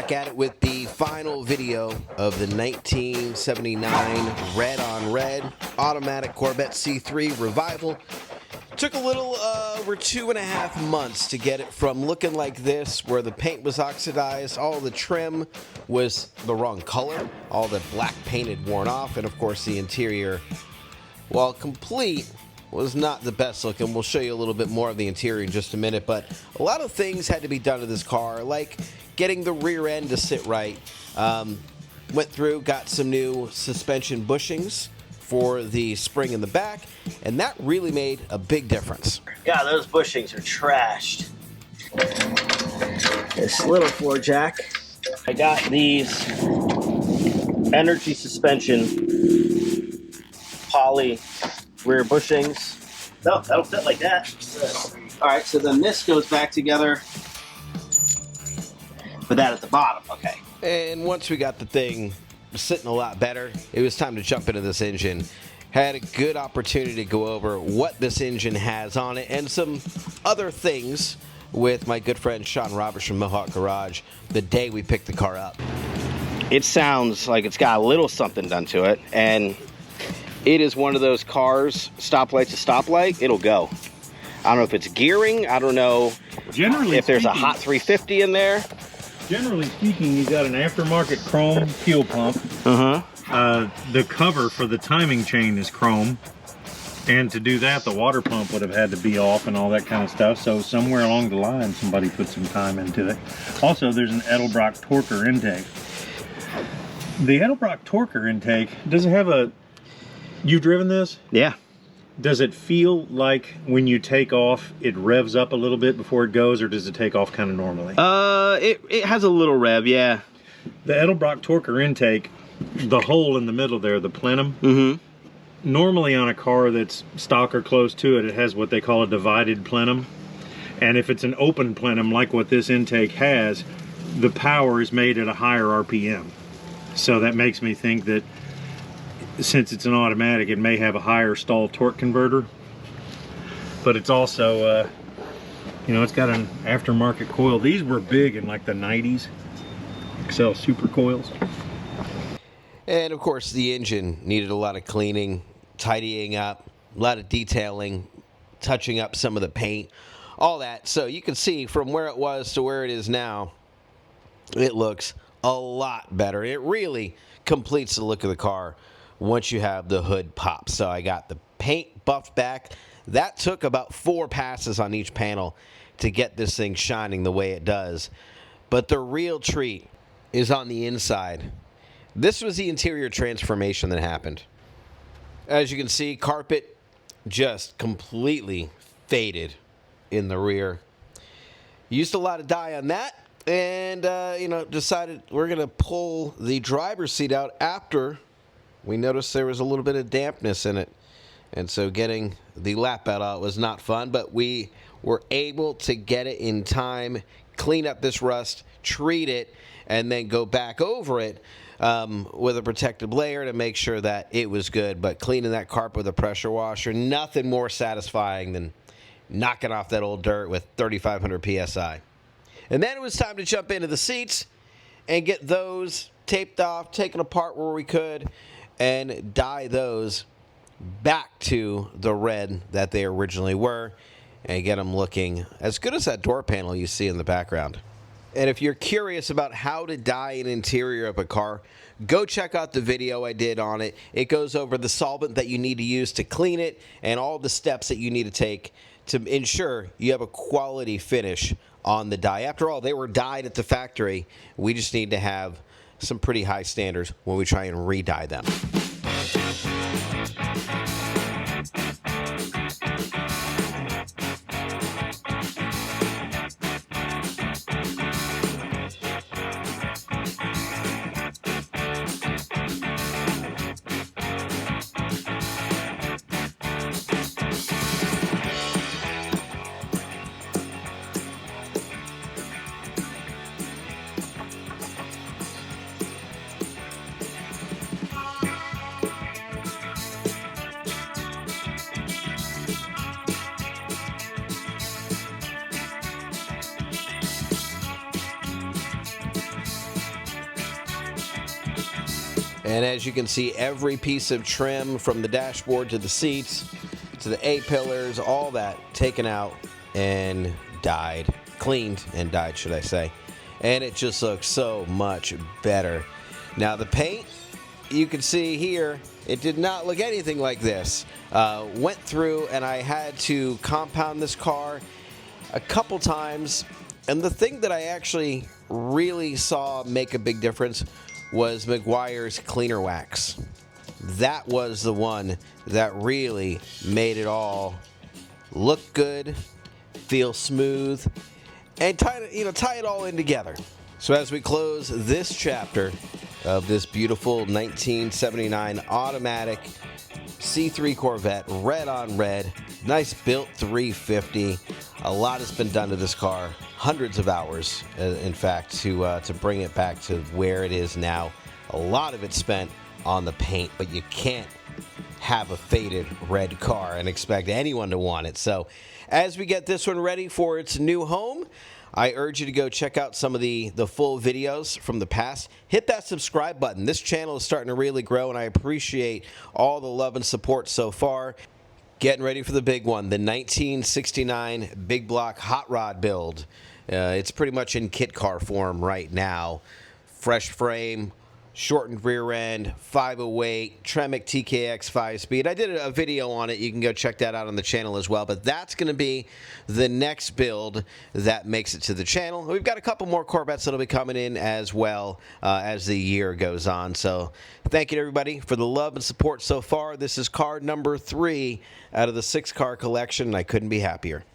back at it with the final video of the 1979 red on red automatic Corvette C3 Revival. Took a little over 2.5 months to get it from looking like this, where the paint was oxidized, all the trim was the wrong color, all the black paint had worn off, and of course the interior, while complete, was not the best looking. We'll show you a little bit more of the interior in just a minute, but a lot of things had to be done to this car, like getting the rear end to sit right. Went through, got some new suspension bushings for the spring in the back, and that really made a big difference. Yeah, those bushings are trashed. This little floor jack. I got these energy suspension poly rear bushings. No, that'll fit like that. All right, so then this goes back together with that at the bottom. Okay. And once we got the thing sitting a lot better, it was time to jump into this engine. Had a good opportunity to go over what this engine has on it and some other things with my good friend Sean Roberts from Mohawk Garage the day we picked the car up. It sounds like it's got a little something done to it, and it is one of those cars, stoplight to stoplight, it'll go. I don't know if it's gearing, I don't know if there's a hot 350 in there. Generally speaking, you got an aftermarket chrome fuel pump. The cover for the timing chain is chrome. And to do that, the water pump would have had to be off and all that kind of stuff. So somewhere along the line, somebody put some time into it. Also, there's an Edelbrock Torker intake. The Edelbrock Torker intake, does it have a... You've driven this? Yeah. Does it feel like when you take off, it revs up a little bit before it goes, or does it take off kind of normally? It has a little rev, yeah. The Edelbrock Torker intake, the hole in the middle there, the plenum, normally on a car that's stock or close to it, it has what they call a divided plenum. And if it's an open plenum like what this intake has, the power is made at a higher RPM. So that makes me think that since it's an automatic, it may have a higher stall torque converter, but it's also, you know, it's got an aftermarket coil. These were big in like the 90s, Excel super coils. And of course, the engine needed a lot of cleaning, tidying up, a lot of detailing, touching up some of the paint, all that. So you can see from where it was to where it is now, it looks a lot better. It really completes the look of the car once you have the hood pop. So I got the paint buffed back. That took about 4 passes on each panel to get this thing shining the way it does. But the real treat is on the inside. This was the interior transformation that happened. As you can see, carpet just completely faded in the rear. Used a lot of dye on that, and you know, decided we're gonna pull the driver's seat out after we noticed there was a little bit of dampness in it. And so getting the lap out was not fun, but we were able to get it in time, clean up this rust, treat it, and then go back over it with a protective layer to make sure that it was good. But cleaning that carpet with a pressure washer, nothing more satisfying than knocking off that old dirt with 3,500 PSI. And then it was time to jump into the seats and get those taped off, taken apart where we could, and dye those back to the red that they originally were and get them looking as good as that door panel you see in the background. And if you're curious about how to dye an interior of a car, go check out the video I did on it. It goes over the solvent that you need to use to clean it and all the steps that you need to take to ensure you have a quality finish on the dye. After all, they were dyed at the factory. We just need to have some pretty high standards when we try and re-dye them. And as you can see, every piece of trim from the dashboard to the seats to the A-pillars, all that taken out and dyed. Cleaned and dyed, should I say. And it just looks so much better. Now the paint, you can see here, it did not look anything like this. Went through and I had to compound this car a couple times. And the thing that I actually really saw make a big difference was Meguiar's cleaner wax. That was the one that really made it all look good, feel smooth, and tie it all in together. So as we close this chapter of this beautiful 1979 automatic C3 Corvette, red on red, nice built 350. A lot has been done to this car, hundreds of hours, in fact, to bring it back to where it is now. A lot of it spent on the paint, but you can't have a faded red car and expect anyone to want it. So as we get this one ready for its new home, I urge you to go check out some of the full videos from the past. Hit that subscribe button. This channel is starting to really grow, and I appreciate all the love and support so far. Getting ready for the big one, the 1969 big block hot rod build. It's pretty much in kit car form right now. Fresh frame, shortened rear end, 508, Tremec TKX 5-speed. I did a video on it. You can go check that out on the channel as well. But that's going to be the next build that makes it to the channel. We've got a couple more Corvettes that'll be coming in as well as the year goes on. So thank you to everybody for the love and support so far. This is car number 3 out of the 6-car collection, and I couldn't be happier.